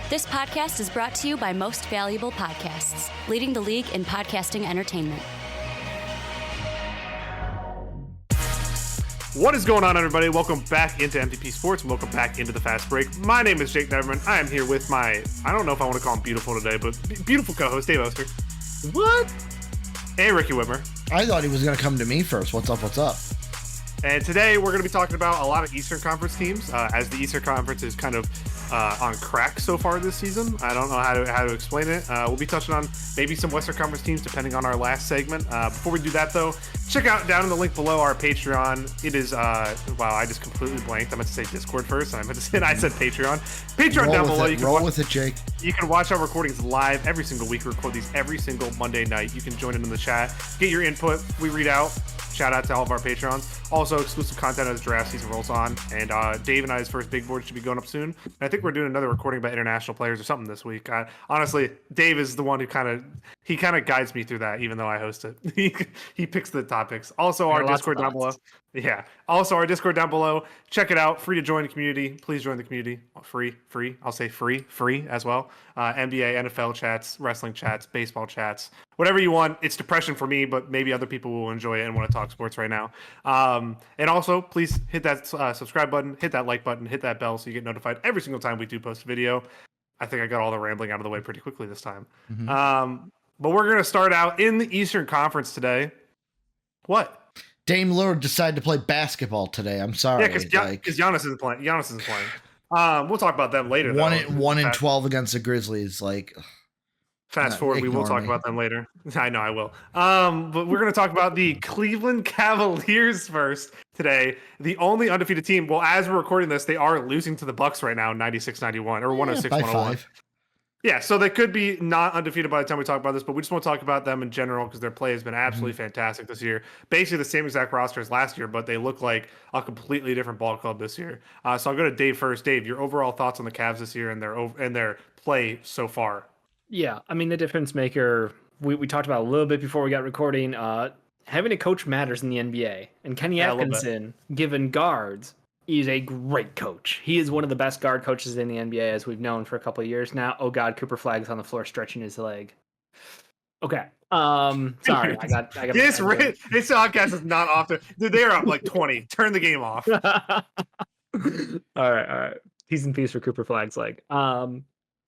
This podcast is brought to you by Most Valuable Podcasts, leading the league in podcasting entertainment. What is going on, everybody? Welcome back into MTP Sports and welcome back into the Fast Break. My name is Jake Neverman. I am here with my, I don't know if I want to call him beautiful today, but beautiful co-host, Dave Oster. What? And Ricky Widmer. I thought he was going to come to me first. What's up? And today we're going to be talking about a lot of Eastern Conference teams, as the Eastern Conference is kind of on crack so far this season. I don't know how to explain it. We'll be touching on maybe some Western Conference teams depending on our last segment. Before we do that, though, check out down in the link below our Patreon. It is wow, I just completely blanked. I meant to say Discord first, and I said Patreon. Patreon down below. You can roll with it, Jake. You can watch our recordings live every single week. We record these every single Monday night. You can join in the chat, get your input. We read out. Shout out to all of our Patrons. Also, exclusive content as draft season rolls on. And Dave and I's first big board should be going up soon. And I think we're doing another recording about international players or something this week. Honestly, Dave is the one who kind of guides me through that, even though I host it. He picks the topics. Also, our Discord down below. Yeah. Also, our Discord down below. Check it out. Free to join the community. Please join the community. Free. I'll say free as well. NBA, NFL chats, wrestling chats, baseball chats, whatever you want. It's depression for me, but maybe other people will enjoy it and want to talk sports right now. And also, please hit that subscribe button, hit that like button, hit that bell so you get notified every single time we do post a video. I think I got all the rambling out of the way pretty quickly this time. Mm-hmm. But we're going to start out in the Eastern Conference today. What? Dame Lillard decided to play basketball today. I'm sorry. Yeah, because Giannis isn't playing. We'll talk about them later. 1 and 12 against the Grizzlies. Fast forward, we will talk about them later. I know I will. But we're going to talk about the Cleveland Cavaliers first today. The only undefeated team. Well, as we're recording this, they are losing to the Bucks right now, 96-91 or 106-101. Yeah, so they could be not undefeated by the time we talk about this, but we just want to talk about them in general because their play has been absolutely fantastic this year. Basically the same exact roster as last year, but they look like a completely different ball club this year. So I'll go to Dave first. Dave, your overall thoughts on the Cavs this year and their play so far? Yeah, I mean, the difference maker, we talked about a little bit before we got recording. Having a coach matters in the NBA. And Kenny Atkinson, given guards, is a great coach. He is one of the best guard coaches in the NBA, as we've known for a couple of years now. Oh God, Cooper Flagg's on the floor stretching his leg. Okay. Sorry, I got this podcast is not off to, dude, they're up like 20. Turn the game off. All right. Peace and peace for Cooper Flagg's leg.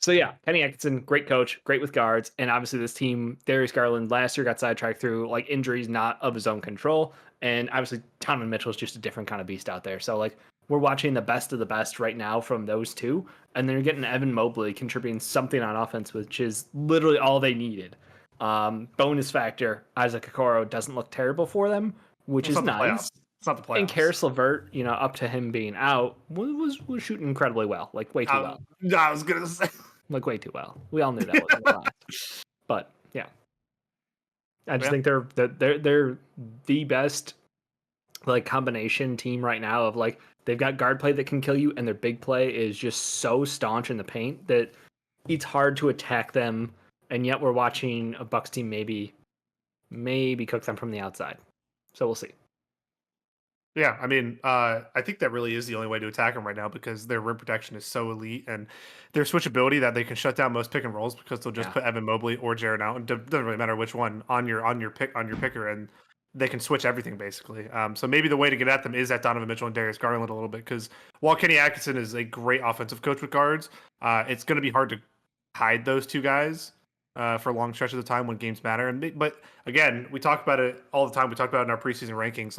So yeah, Kenny Atkinson, great coach, great with guards, and obviously this team, Darius Garland last year got sidetracked through injuries not of his own control, and obviously Donovan Mitchell is just a different kind of beast out there. So we're watching the best of the best right now from those two, and then you're getting Evan Mobley contributing something on offense, which is literally all they needed. Bonus factor, Isaac Okoro doesn't look terrible for them, which is nice. It's not the playoffs. And Karis LeVert, up to him being out, was shooting incredibly well, way too well. I was gonna say. Way too well. We all knew that wasn't the last. But yeah, I just think they're the best combination team right now of they've got guard play that can kill you, and their big play is just so staunch in the paint that it's hard to attack them. And yet we're watching a Bucks team maybe cook them from the outside. So we'll see. Yeah, I mean, I think that really is the only way to attack them right now because their rim protection is so elite and their switchability that they can shut down most pick and rolls because they'll just put Evan Mobley or Jared Allen. Doesn't really matter which one on your picker, and they can switch everything basically. So maybe the way to get at them is at Donovan Mitchell and Darius Garland a little bit because while Kenny Atkinson is a great offensive coach with guards, it's going to be hard to hide those two guys for long stretches of time when games matter. But again, we talk about it all the time. We talk about it in our preseason rankings.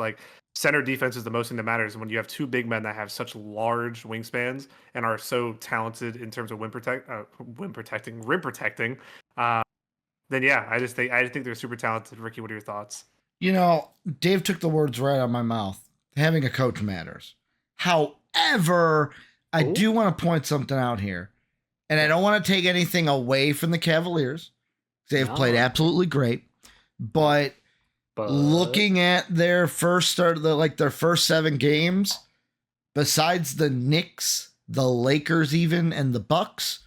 Center defense is the most thing that matters. And when you have two big men that have such large wingspans and are so talented in terms of rim protecting, then yeah, I think they're super talented. Ricky, what are your thoughts? Dave took the words right out of my mouth. Having a coach matters. However, I do want to point something out here. And I don't want to take anything away from the Cavaliers. They've played absolutely great. But looking at their first their first 7 games, besides the Knicks, the Lakers even, and the Bucks,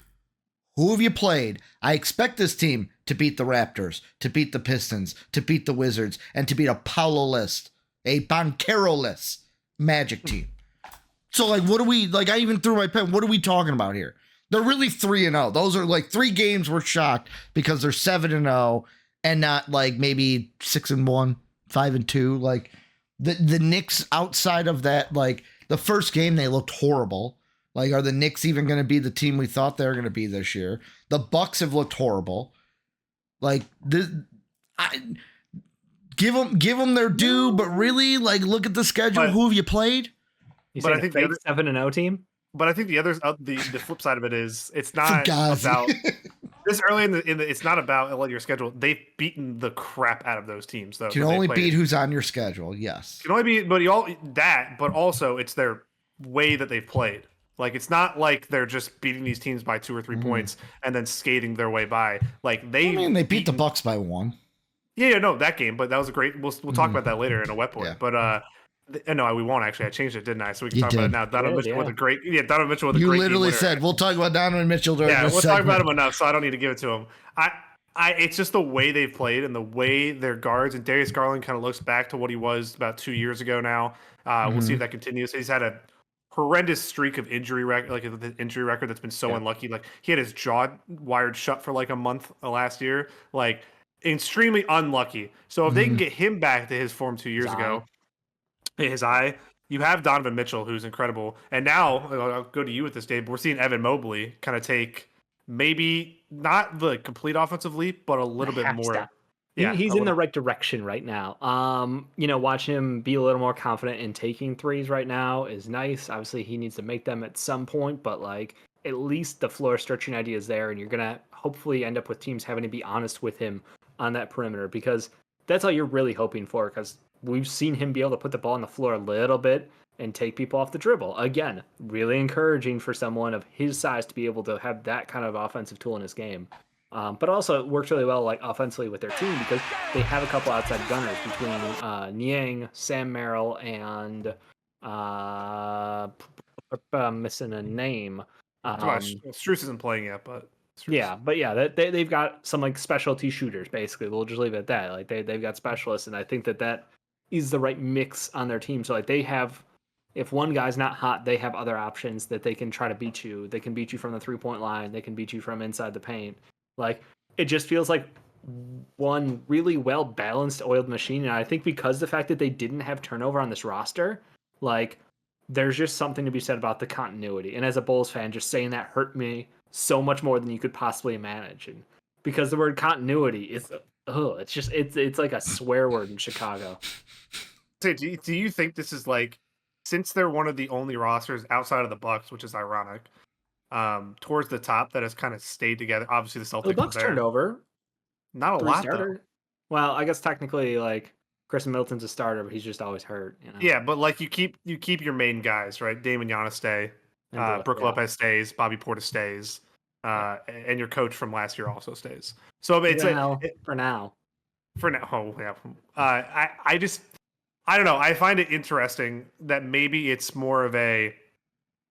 who have you played? I expect this team to beat the Raptors, to beat the Pistons, to beat the Wizards, and to beat a Paolo-less, a Banchero-less Magic team. So, what do we, I even threw my pen, what are we talking about here? They're really 3-0. Those are like 3 games we're shocked because they're 7-0 and not like maybe 6-1, 5-2. Like the Knicks outside of that, like the first game they looked horrible. Like, are the Knicks even going to be the team we thought they were going to be this year? The Bucks have looked horrible. Like give them their due, but really, like, look at the schedule. Who have you played? I think the 7-0 team. But I think the flip side of it is it's not about this early in the it's not about your schedule. They've beaten the crap out of those teams though. You can only beat who's on your schedule. Yes. You can only beat, but also it's their way that they've played. Like, it's not like they're just beating these teams by 2 or 3 points and then skating their way by. Like they beat the Bucks by 1. Yeah, no, that game, but that was a great. We'll talk about that later in a wet point. Yeah. But no, we won't actually. I changed it, didn't I? So we can talk about it now. Donovan Mitchell with a great. Yeah, Donovan Mitchell with a great. You literally said we'll talk about Donovan Mitchell during this we'll segment. talk about him enough, so I don't need to give it to him. It's just the way they've played and the way their guards and Darius Garland kind of looks back to what he was about 2 years ago now. We'll see if that continues. He's had a horrendous streak of injury record, that's been so unlucky. Like, he had his jaw wired shut for like a month last year. Like, extremely unlucky. So if they can get him back to his form 2 years ago, his eye, you have Donovan Mitchell, who's incredible. And now, I'll go to you with this, Dave. We're seeing Evan Mobley kind of take maybe not the complete offensive leap, but a little bit more. Step. Yeah, he's in the right direction right now. Watch him be a little more confident in taking threes right now is nice. Obviously, he needs to make them at some point, but like at least the floor stretching idea is there, and you're gonna hopefully end up with teams having to be honest with him on that perimeter, because that's all you're really hoping for, because we've seen him be able to put the ball on the floor a little bit and take people off the dribble. Again, really encouraging for someone of his size to be able to have that kind of offensive tool in his game. But also it works really well, like, offensively with their team, because they have a couple outside gunners between Niang, Sam Merrill, and missing a name. Strus isn't playing yet, but they've got some like specialty shooters. Basically, we'll just leave it at that. Like they've got specialists, and I think that is the right mix on their team. So like they have, if one guy's not hot, they have other options that they can try to beat you. They can beat you from the 3-point line. They can beat you from inside the paint. Like, it just feels like one really well balanced, oiled machine. And I think because the fact that they didn't have turnover on this roster, like, there's just something to be said about the continuity. And as a Bulls fan, just saying that hurt me so much more than you could possibly imagine, because the word continuity is it's like a swear word in Chicago. Do you think this is like, since they're one of the only rosters outside of the Bucks, which is ironic, towards the top that has kind of stayed together? Obviously the Celtics, the Bucks turned over not a lot though. Well, I guess technically, like, Chris Middleton's a starter, but he's just always hurt. Yeah, but like you keep your main guys, right? Damon Giannis stay, Brook Lopez stays, Bobby Portis stays, and your coach from last year also stays. So it's for now. Oh yeah. I don't know. I find it interesting that maybe it's more of a,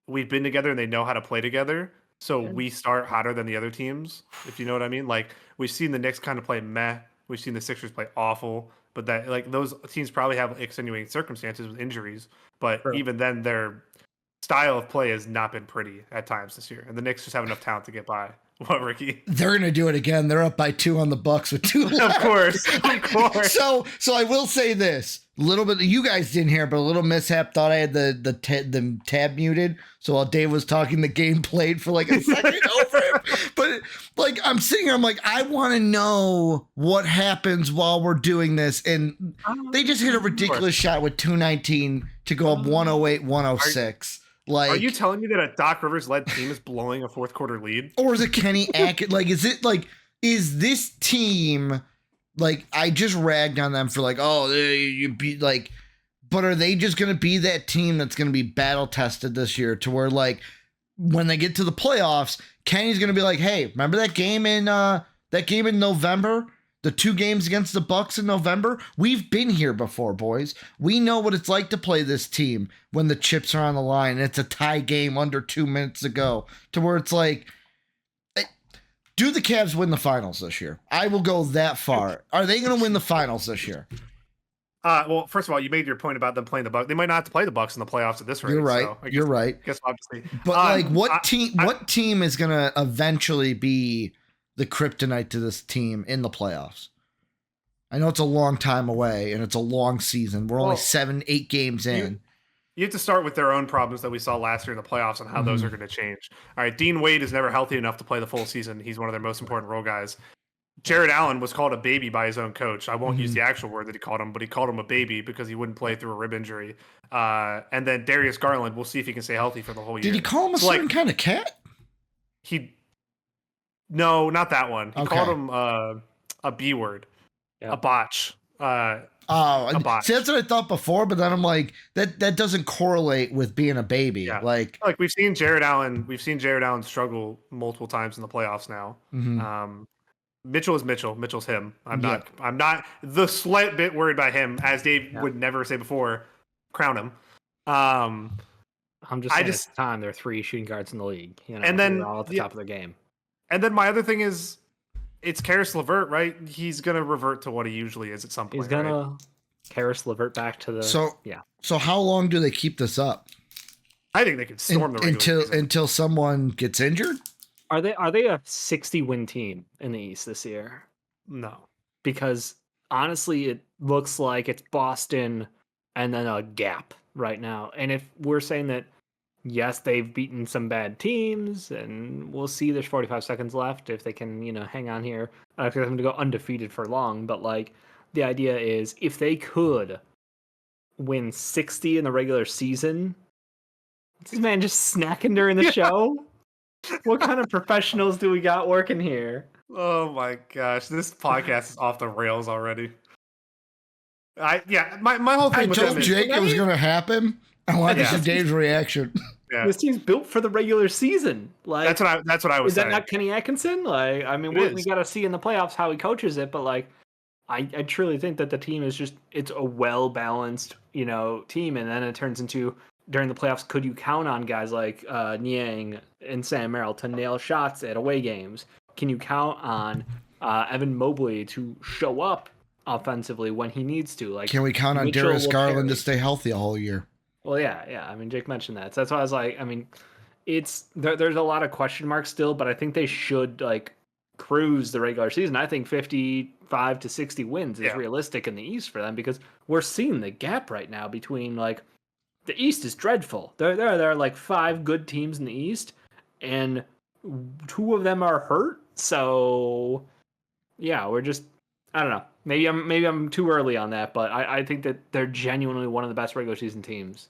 we've been together and they know how to play together, so we start hotter than the other teams, if you know what I mean. Like, we've seen the Knicks kind of play meh. We've seen the Sixers play awful. But that, like, those teams probably have extenuating circumstances with injuries. But even then, their style of play has not been pretty at times this year. And the Knicks just have enough talent to get by. What, Ricky? They're going to do it again. They're up by 2 on the Bucks with 2 left. Of course. So I will say this. A little bit, you guys didn't hear, but a little mishap. Thought I had the tab muted. So while Dave was talking, the game played for like a second over him. But like, I'm sitting here, I'm like, I want to know what happens while we're doing this. And they just hit a ridiculous shot with 2:19 to go up 108-106. Like, are you telling me that a Doc Rivers led team is blowing a fourth quarter lead? Or is it Kenny Ackett? Like, is this team, like, I just ragged on them for like, oh, you beat, like, but are they just going to be that team that's going to be battle tested this year, to where, like, when they get to the playoffs, Kenny's going to be like, hey, remember that game in November? The 2 games against the Bucks in November? We've been here before, boys. We know what it's like to play this team when the chips are on the line and it's a tie game under 2 minutes to go, to where it's like, do the Cavs win the finals this year? I will go that far. Are they going to win the finals this year? Well, first of all, you made your point about them playing the Bucks. They might not have to play the Bucks in the playoffs at this rate. You're right. So You're right. I guess obviously. But like, what team is gonna eventually be the kryptonite to this team in the playoffs? I know it's a long time away and it's a long season. We're only 7-8 games in. You have to start with their own problems that we saw last year in the playoffs and how those are going to change. All right, Dean Wade is never healthy enough to play the full season. He's one of their most important role guys. Jared Allen was called a baby by his own coach. I won't use the actual word that he called him, but he called him a baby because he wouldn't play through a rib injury. And then Darius Garland, we'll see if he can stay healthy for the whole year. Did he call him a certain kind of cat? No, not that one. He called him a B word, Yeah. a botch. See, that's what I thought before, but then I'm like, that doesn't correlate with being a baby. Yeah. Like we've seen Jared Allen struggle multiple times in the playoffs now. Mitchell is Mitchell. Mitchell's him. I'm not the slight bit worried about him, as Dave would never say before. Crown him. I'm just saying it's time there are 3 shooting guards in the league. You know, and then they're all at the top of their game. And then my other thing is, it's Karis LeVert, right? He's gonna revert to what he usually is at some point. He's gonna Karis LeVert back to the So how long do they keep this up? I think they could storm the regular season. Until someone gets injured. Are they a 60-win team in the East this year? No, because honestly, it looks like it's Boston and then a gap right now. And if we're saying that, yes, they've beaten some bad teams, and we'll see. There's 45 seconds left if they can, hang on here. I expect them to go undefeated for long, but like the idea is if they could win 60 in the regular season, is this man just snacking during the show? What kind of professionals do we got working here? Oh my gosh, this podcast is off the rails already. My whole thing. I told Jake it was going to happen. I wanted to see Dave's reaction. Yeah. This team's built for the regular season. Like that's what I was saying. Is that not Kenny Atkinson? Like, I mean, we got to see in the playoffs how he coaches it, but like, I truly think that the team is it's a well balanced, team, and then it turns into during the playoffs. Could you count on guys like Niang and Sam Merrill to nail shots at away games? Can you count on Evan Mobley to show up offensively when he needs to? Like, can we count on Darius Garland to stay healthy a whole year? Well, yeah. I mean, Jake mentioned that. So that's why I was like, I mean, it's there's a lot of question marks still, but I think they should like cruise the regular season. I think 55 to 60 wins is realistic in the East for them because we're seeing the gap right now between like the East is dreadful. There are like 5 good teams in the East, and 2 of them are hurt. So yeah, we're just I don't know. Maybe I'm too early on that, but I think that they're genuinely one of the best regular season teams.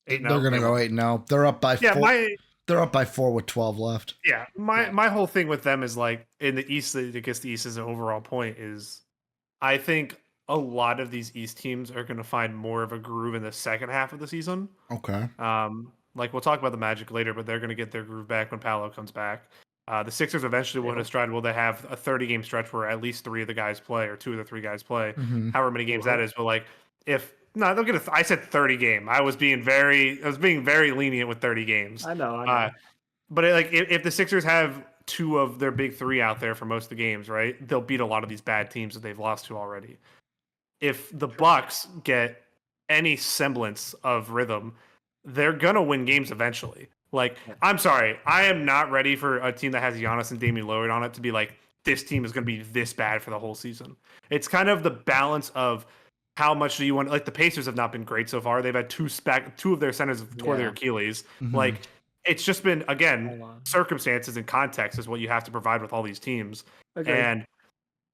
They're gonna go 8-0. They're up by 4. They're up by 4 with 12 left. Yeah, my whole thing with them is like in the East. I guess the East is an overall point is, I think a lot of these East teams are going to find more of a groove in the second half of the season. Okay. Like we'll talk about the Magic later, but they're going to get their groove back when Paolo comes back. The Sixers eventually will hit a stride. Will they have a 30-game stretch where at least 3 of the guys play, or 2 of the 3 guys play, however many games that is? But like, they'll get I said 30 game. I was being very lenient with 30 games. I know. But if the Sixers have 2 of their big 3 out there for most of the games, right? They'll beat a lot of these bad teams that they've lost to already. If the Bucks get any semblance of rhythm, they're gonna win games eventually. Like, I'm sorry, I am not ready for a team that has Giannis and Damian Lillard on it to be like, this team is going to be this bad for the whole season. It's kind of the balance of how much do you want. Like, the Pacers have not been great so far. They've had 2 of their centers have tore their Achilles. Like, it's just been, again, circumstances and context is what you have to provide with all these teams. Okay. And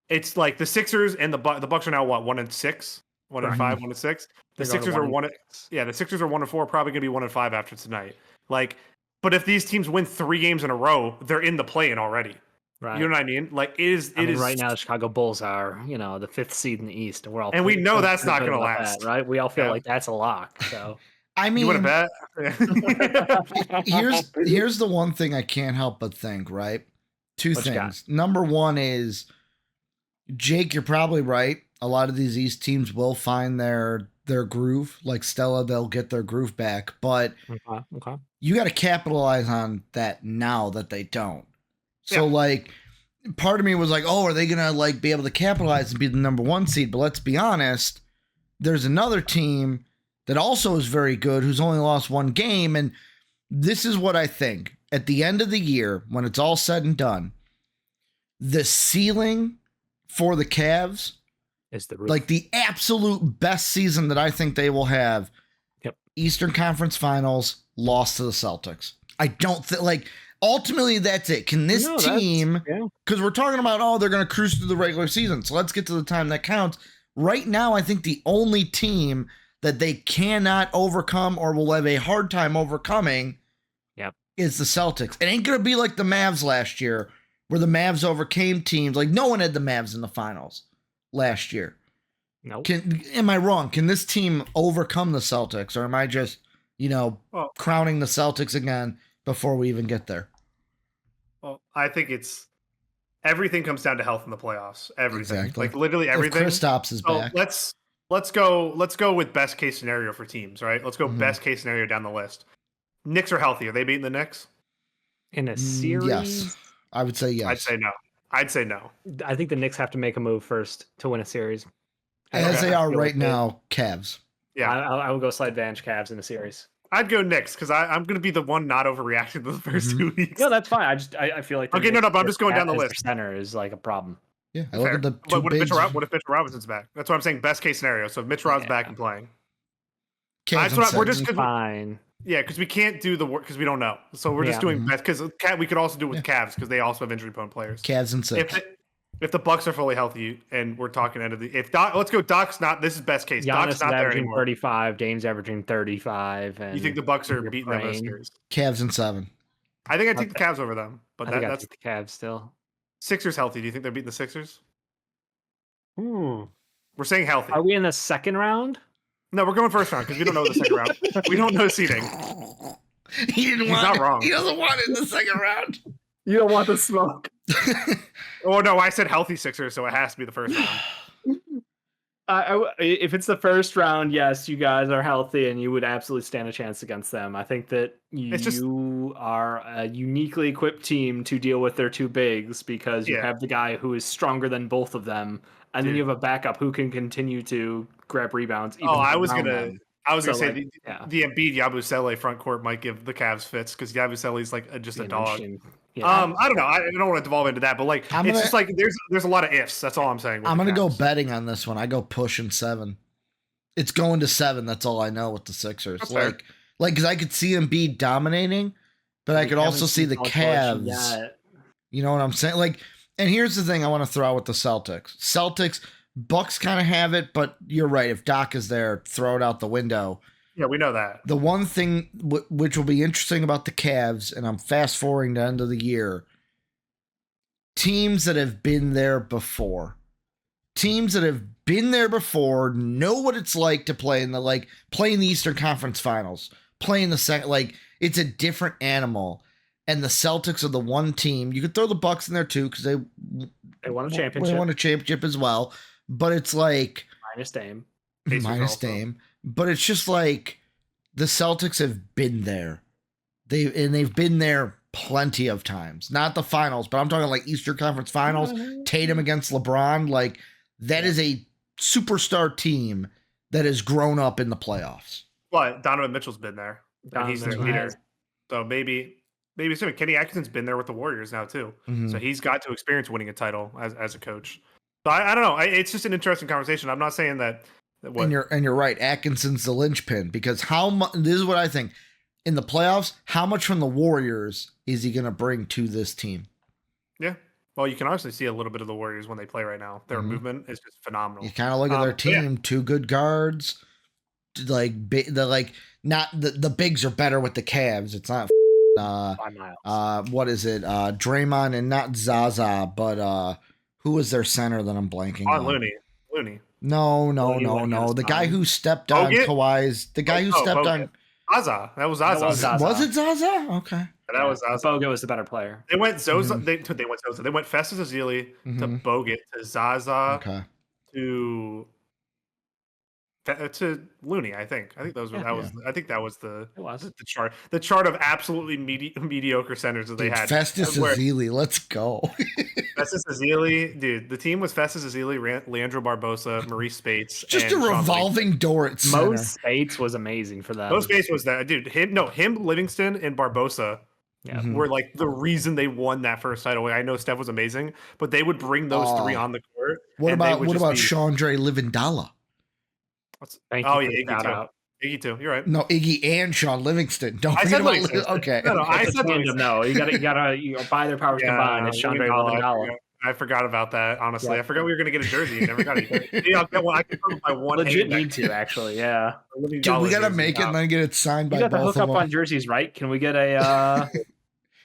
it's like the Sixers and the Bucks are now what, 1-6, 1-5, 1-6. The Sixers are 1. Yeah, the Sixers are 1-4. Probably gonna be 1-5 after tonight. Like, but if these teams win 3 games in a row, they're in the play-in already. Right. You know what I mean? Like, it is right now the Chicago Bulls are, the 5th seed in the East, and we're all we know that's not going to last, that, right? We all feel like that's a lock. So, I mean, you want to bet? here's the one thing I can't help but think. Right, 2 things. Number 1 is, Jake, you're probably right. A lot of these East teams will find their groove. Like Stella, they'll get their groove back, but you got to capitalize on that now that they don't. So like, part of me was like, oh, are they gonna like be able to capitalize and be the number 1 seed? But let's be honest, there's another team that also is very good who's only lost one game. And this is what I think. At the end of the year, when it's all said and done, the ceiling for the Cavs is the roof. Like the absolute best season that I think they will have. Yep. Eastern Conference Finals, lost to the Celtics. I don't think, like, ultimately that's it. Can this team, because we're talking about, they're going to cruise through the regular season. So let's get to the time that counts. Right now, I think the only team that they cannot overcome or will have a hard time overcoming is the Celtics. It ain't going to be like the Mavs last year, where the Mavs overcame teams. Like, no one had the Mavs in the finals last year. Nope. Am I wrong? Can this team overcome the Celtics, or am I just, crowning the Celtics again before we even get there? Well, I think everything comes down to health in the playoffs. Everything, exactly. Like literally everything. If Kristaps is back, let's go with best case scenario for teams, right? Let's go best case scenario down the list. Knicks are healthy. Are they beating the Knicks in a series? Yes, I would say yes. I'd say no. I think the Knicks have to make a move first to win a series. As they are right now, Cavs. Yeah, I will go slight advantage Cavs in the series. I'd go Knicks because I'm going to be the one not overreacting to the first 2 weeks. No, that's fine. I feel like okay, no, but I'm just going down the list. Center is like a problem. Yeah, I look at the two what if Mitchell Robinson's back? That's what I'm saying. Best case scenario. So if Mitch Rob's back and playing, we're just fine. Yeah, because we can't do the work because we don't know. So we're just doing best because we could also do it with Cavs because they also have injury prone players. Cavs and 6. If the Bucks are fully healthy and we're talking end of the let's go. Doc's not. This is best case. Giannis Doc's not there anymore. 35. Dame's averaging 35. And you think the Bucks are beating them in a series? Cavs and 7. I think I'd take the Cavs over them, but that's the Cavs still. Sixers healthy. Do you think they're beating the Sixers? We're saying healthy. Are we in the second round? No, we're going first round because we don't know the second round. We don't know seeding. He's not wrong. He doesn't want it in the second round. You don't want the smoke. Oh no, I said healthy Sixers, so it has to be the first round. If it's the first round, yes, you guys are healthy and you would absolutely stand a chance against them. I think that you are a uniquely equipped team to deal with their two bigs because you have the guy who is stronger than both of them, and then you have a backup who can continue to grab rebounds. I was gonna say the Embiid Yabusele front court might give the Cavs fits because Yabusele's like just a dog. Yeah. I don't know. I don't want to devolve into that, but like just like there's a lot of ifs. That's all I'm saying. I'm gonna go betting on this one. I go pushing 7. It's going to 7. That's all I know with the Sixers. That's because I could see Embiid dominating, but I could also see the Cavs. You know what I'm saying? Like, and here's the thing I want to throw out with the Celtics. Bucks kind of have it, but you're right. If Doc is there, throw it out the window. Yeah, we know that. The one thing which will be interesting about the Cavs, and I'm fast forwarding to the end of the year, teams that have been there before. Teams that have been there before know what it's like to play in the Eastern Conference Finals, play in the second. Like, it's a different animal. And the Celtics are the one team. You could throw the Bucks in there too because they won a championship. They won a championship as well. But it's like minus Dame. But it's just like the Celtics have been there. They've been there plenty of times. Not the finals, but I'm talking like Eastern Conference Finals, Tatum against LeBron. Like, that is a superstar team that has grown up in the playoffs. But Donovan Mitchell's been there. And he's their leader. So maybe soon. Kenny Atkinson's been there with the Warriors now too. So he's got to experience winning a title as a coach. So I don't know. It's just an interesting conversation. I'm not saying that. And you're right. Atkinson's the linchpin because this is what I think. In the playoffs, how much from the Warriors is he going to bring to this team? Yeah. Well, you can honestly see a little bit of the Warriors when they play right now. Their movement is just phenomenal. You kind of look at their team, 2 good guards. Not the bigs are better with the Cavs. It's not 5 miles. What is it? Draymond and not Zaza, but who was their center that I'm blanking on? Looney. No. The guy who stepped on Kawhi's. The guy who stepped on Zaza. That was Zaza. Was it Zaza? Okay. Yeah, that was Zaza. Bogut was the better player. They went Zoza. They went Zoza. They went Festus Ezeli to Bogut to Zaza to To Looney, I think. I think those were Yeah. that was. I think that was It was. the chart. The chart of absolutely mediocre centers that they Dude, had. Festus Where- Ezeli, let's go. Festus Ezeli, dude. The team was Festus Ezeli, Leandro Barbosa, Maurice Spates. Just and a Sean revolving door at center. Mo Spates was amazing for them. Mo Spates was that dude. Him, Livingston, and Barbosa Yeah. Mhm. were like the reason they won that first title. I know Steph was amazing, but they would bring those three on the court. What and they about would what just about be- Chandra Livindala? Thank Oh you yeah, for the Iggy shout too. out. Iggy too. You're right. No, Iggy and Sean Livingston. Don't I forget said about Livingston. okay. No, I It's a said tandem, no. You gotta buy their powers combined. It's Chandra Livindala. I forgot about that. Honestly, Yeah. I forgot we were gonna get a jersey. You never got it. Maybe I'll get one. I can put my one. Legit hand need to, actually, yeah. Dude, we gotta make it and then get it signed You by got the both hook up of them. on jerseys, right? Can we get a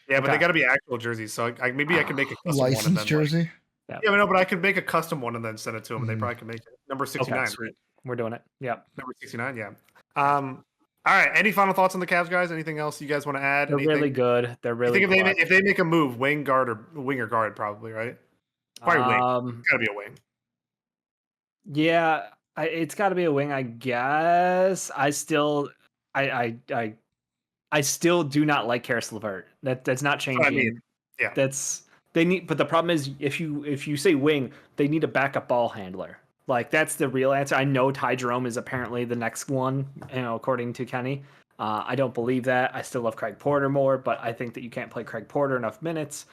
Yeah, but Okay. they got to be actual jerseys. So maybe I can make a custom one. And Licensed then, jersey. yeah, but no, but I could make a custom one and then send it to them. And they Mhm. probably can make it. Number 69. Okay, sweet. We're doing it. Yeah. Number 69. Yeah. All right. Any final thoughts on the Cavs, guys? Anything else you guys want to add? They're Anything? really good. They're I really think good. if they make a move, wing or guard, probably right. Probably wing. Got to be a wing. Yeah, it's got to be a wing, I guess. I still do not like Karis LeVert. That's not changing. what I mean. Yeah. They need, but the problem is if you say wing, they need a backup ball handler. Like that's the real answer. I know Ty Jerome is apparently the next one, according to Kenny. I don't believe that. I still love Craig Porter more, but I think that you can't play Craig Porter enough minutes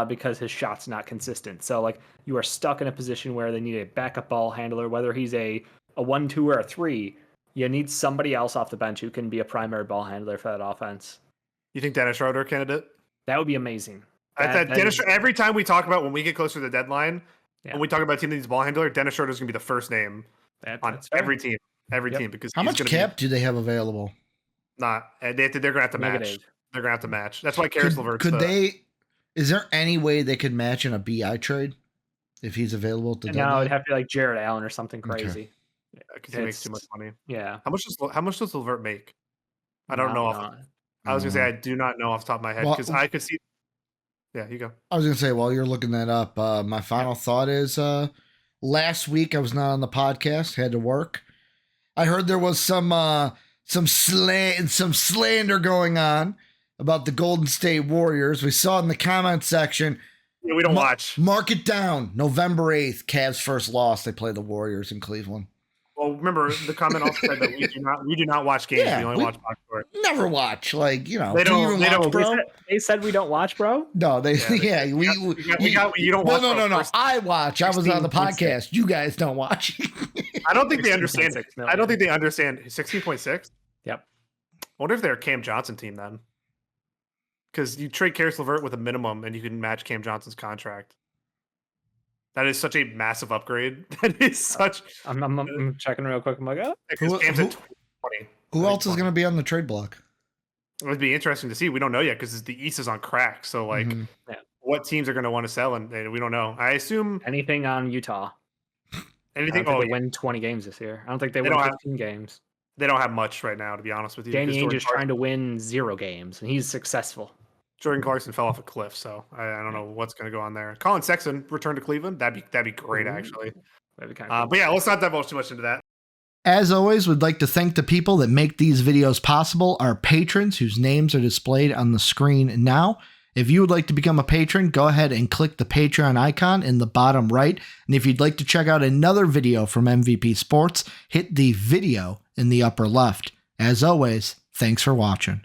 because his shot's not consistent. So like you are stuck in a position where they need a backup ball handler, whether he's a 1-2 or a 3. You need somebody else off the bench who can be a primary ball handler for that offense. You think Dennis Schroeder candidate? That would be amazing. Every time we talk about when we get closer to the deadline, Yeah. when we talk about a team that needs a ball handler, Dennis Schroeder is going to be the first name on That's fair. every team, because How he's much gonna cap do they have available? Be they're going to have to match. Negative. They're going to have to match. That's why Karis LeVert's Could they? Is there any way they could match in a BI trade if he's available at the No, deadline? it'd have to be like Jared Allen or something Okay. crazy. because he makes too much money. Yeah. How much does LeVert make? I don't know. I was going to say I do not know off the top of my head Well- because I could see. Yeah, you go. I was gonna say while you're looking that up, my final thought is last week I was not on the podcast, had to work. I heard there was some slander going on about the Golden State Warriors. We saw it in the comment section. Yeah, we don't watch. Mark it down. November 8th, Cavs first loss. They play the Warriors in Cleveland. Well, remember the comment also said that we do not watch games. Yeah, we only watch box score. Never watch. Like, They do don't- you even they watch, don't- bro? They said we don't watch, bro. No, they Yeah, you don't watch. No. First- I watch. I was on the 16.6. podcast. You guys don't watch. I don't think they understand. 16.6 million. I don't think they understand 16.6. Yep. I wonder if they're a Cam Johnson team then, because you trade Karis LeVert with a minimum and you can match Cam Johnson's contract. That is such a massive upgrade. That is such. I'm checking real quick. I'm like, oh. Because Cam's at 20. Who else is going to be on the trade block? It would be interesting to see. We don't know yet because the East is on crack. So like, Mhm. what teams are going to want to sell, and we don't know. I assume Anything on Utah? anything. I don't Oh, think they win 20 games this year. I don't think they They win don't have- 15 games. they don't have much right now, to be honest with you. Danny because Ainge is trying to win 0 games, and he's successful. Jordan Clarkson fell off a cliff, so I don't know what's going to go on there. Colin Sexton returned to Cleveland. That'd be great, Ooh. actually. That'd be kind of cool. But yeah, let's not divulge too much into that. As always, we'd like to thank the people that make these videos possible, our patrons whose names are displayed on the screen now. If you would like to become a patron, go ahead and click the Patreon icon in the bottom right. And if you'd like to check out another video from MVP Sports, hit the video in the upper left. As always, thanks for watching.